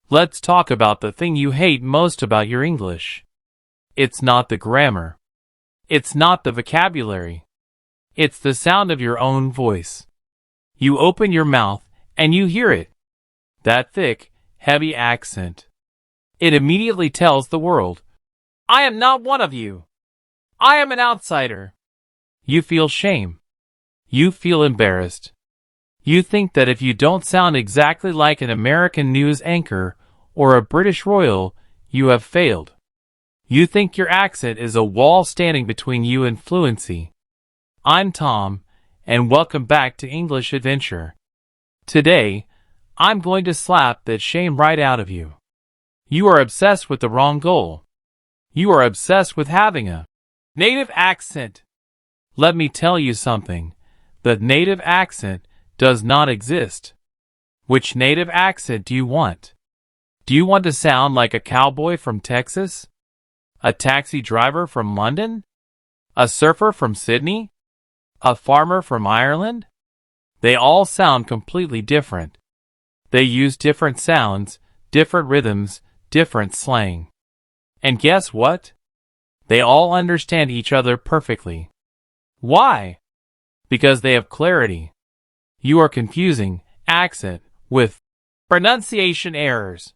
Let's talk about the thing you hate most about your English. It's not the grammar. It's not the vocabulary. It's the sound of your own voice. You open your mouth and you hear it. That thick, heavy accent. It immediately tells the world, I am not one of you. I am an outsider. You feel shame. You feel embarrassed. You think that if you don't sound exactly like an American news anchor or a British royal, you have failed. You think your accent is a wall standing between you and fluency. I'm Tom, and welcome back to English Adventure. Today, I'm going to slap that shame right out of you. You are obsessed with the wrong goal. You are obsessed with having a native accent. Let me tell you something. The native accent does not exist. Which native accent do you want? Do you want to sound like a cowboy from Texas? A taxi driver from London? A surfer from Sydney? A farmer from Ireland? They all sound completely different. They use different sounds, different rhythms, different slang. And guess what? They all understand each other perfectly. Why? Because they have clarity. You are confusing accent with pronunciation errors.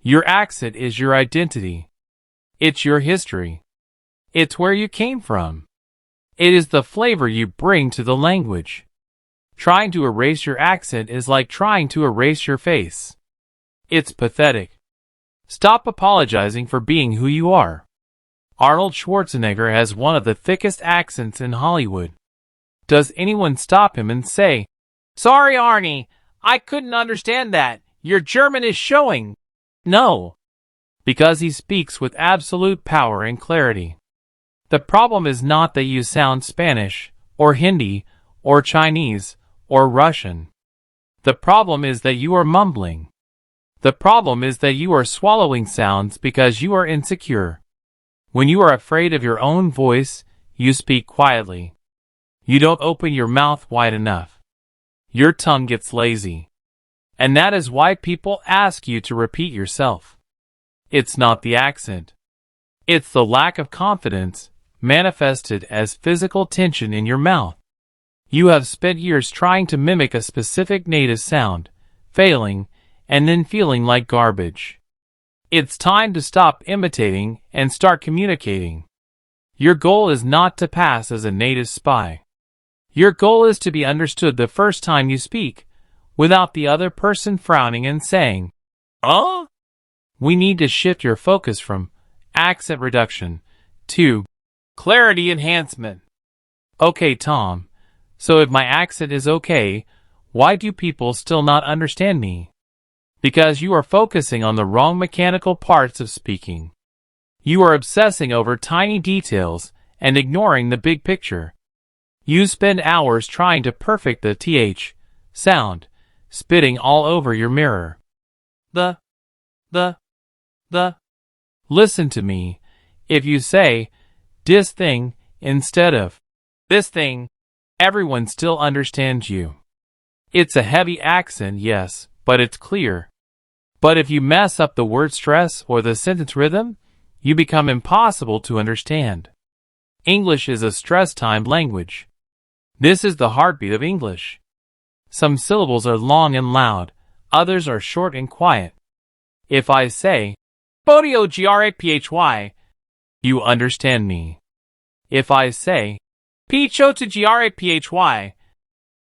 Your accent is your identity. It's your history. It's where you came from. It is the flavor you bring to the language. Trying to erase your accent is like trying to erase your face. It's pathetic. Stop apologizing for being who you are. Arnold Schwarzenegger has one of the thickest accents in Hollywood. Does anyone stop him and say, Sorry, Arnie, I couldn't understand that. Your German is showing. No. Because he speaks with absolute power and clarity. The problem is not that you sound Spanish, or Hindi, or Chinese, or Russian. The problem is that you are mumbling. The problem is that you are swallowing sounds because you are insecure. When you are afraid of your own voice, you speak quietly. You don't open your mouth wide enough. Your tongue gets lazy. And that is why people ask you to repeat yourself. It's not the accent. It's the lack of confidence, manifested as physical tension in your mouth. You have spent years trying to mimic a specific native sound, failing, and then feeling like garbage. It's time to stop imitating and start communicating. Your goal is not to pass as a native spy. Your goal is to be understood the first time you speak, without the other person frowning and saying, We need to shift your focus from accent reduction to clarity enhancement. Okay, Tom, so if my accent is okay, why do people still not understand me? Because you are focusing on the wrong mechanical parts of speaking. You are obsessing over tiny details and ignoring the big picture. You spend hours trying to perfect the th sound, spitting all over your mirror. Listen to me. If you say, dis thing, instead of, this thing, everyone still understands you. It's a heavy accent, yes, but it's clear. But if you mess up the word stress or the sentence rhythm, you become impossible to understand. English is a stress-timed language. This is the heartbeat of English. Some syllables are long and loud, others are short and quiet. If I say, Bodio graphy, you understand me. If I say, Picho to graphy,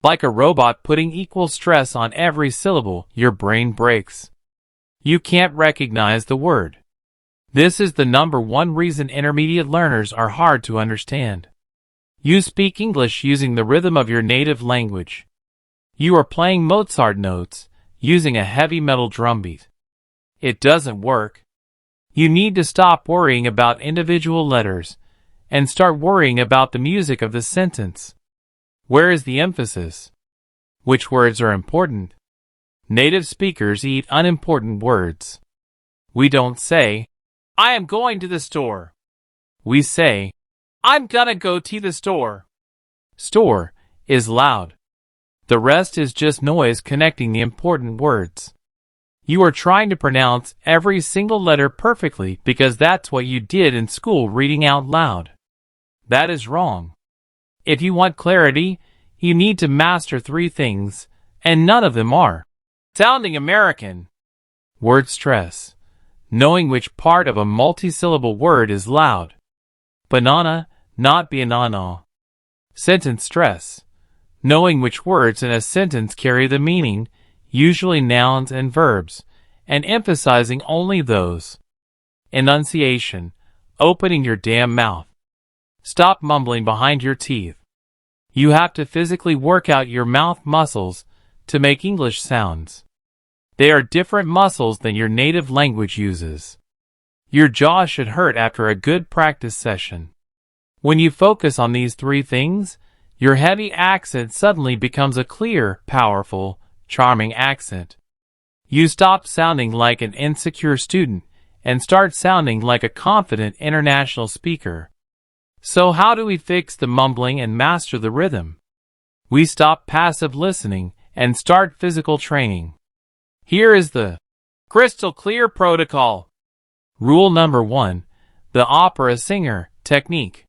like a robot putting equal stress on every syllable, your brain breaks. You can't recognize the word. This is the number one reason intermediate learners are hard to understand. You speak English using the rhythm of your native language. You are playing Mozart notes using a heavy metal drumbeat. It doesn't work. You need to stop worrying about individual letters and start worrying about the music of the sentence. Where is the emphasis? Which words are important? Native speakers eat unimportant words. We don't say, I am going to the store. We say, I'm gonna go to the store. Store is loud. The rest is just noise connecting the important words. You are trying to pronounce every single letter perfectly because that's what you did in school reading out loud. That is wrong. If you want clarity, you need to master 3 things, and none of them are sounding American. Word stress. Knowing which part of a multisyllable word is loud. Banana, not banana. Sentence stress. Knowing which words in a sentence carry the meaning, usually nouns and verbs, and emphasizing only those. Enunciation. Opening your damn mouth. Stop mumbling behind your teeth. You have to physically work out your mouth muscles to make English sounds. They are different muscles than your native language uses. Your jaw should hurt after a good practice session. When you focus on these 3 things, your heavy accent suddenly becomes a clear, powerful, charming accent. You stop sounding like an insecure student and start sounding like a confident international speaker. So how do we fix the mumbling and master the rhythm? We stop passive listening and start physical training. Here is the crystal clear protocol. Rule number 1, the opera singer technique.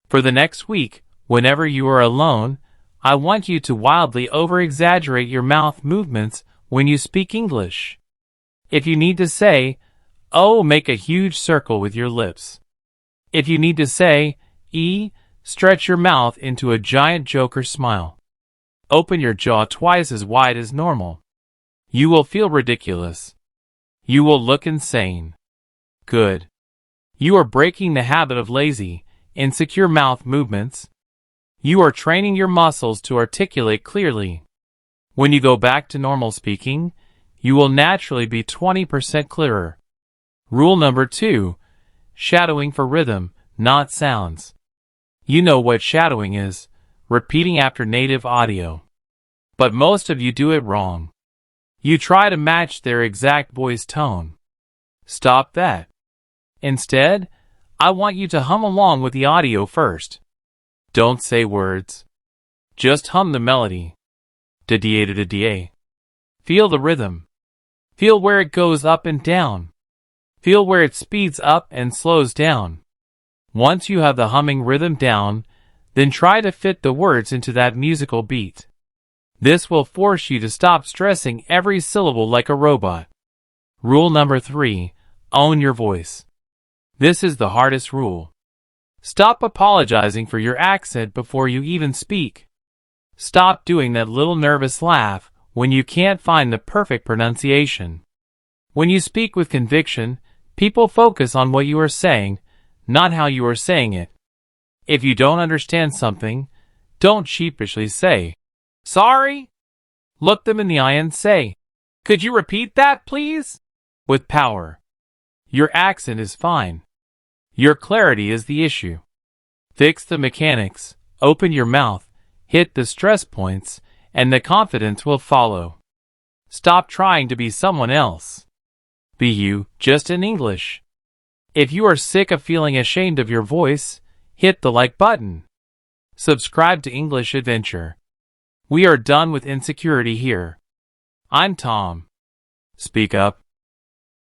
For the next week, whenever you are alone, I want you to wildly over-exaggerate your mouth movements when you speak English. If you need to say, "Oh," make a huge circle with your lips. If you need to say, "E," stretch your mouth into a giant Joker smile. Open your jaw twice as wide as normal. You will feel ridiculous. You will look insane. Good. You are breaking the habit of lazy, insecure mouth movements. You are training your muscles to articulate clearly. When you go back to normal speaking, you will naturally be 20% clearer. Rule number 2, shadowing for rhythm, not sounds. You know what shadowing is, repeating after native audio. But most of you do it wrong. You try to match their exact voice tone. Stop that. Instead, I want you to hum along with the audio first. Don't say words. Just hum the melody. Da-da-da-da-da. Feel the rhythm. Feel where it goes up and down. Feel where it speeds up and slows down. Once you have the humming rhythm down, then try to fit the words into that musical beat. This will force you to stop stressing every syllable like a robot. Rule number 3, own your voice. This is the hardest rule. Stop apologizing for your accent before you even speak. Stop doing that little nervous laugh when you can't find the perfect pronunciation. When you speak with conviction, people focus on what you are saying, not how you are saying it. If you don't understand something, don't sheepishly say, "Sorry." Look them in the eye and say, "Could you repeat that, please?" With power. Your accent is fine. Your clarity is the issue. Fix the mechanics, open your mouth, hit the stress points, and the confidence will follow. Stop trying to be someone else. Be you, just in English. If you are sick of feeling ashamed of your voice, hit the like button. Subscribe to English Adventure. We are done with insecurity here. I'm Tom. Speak up.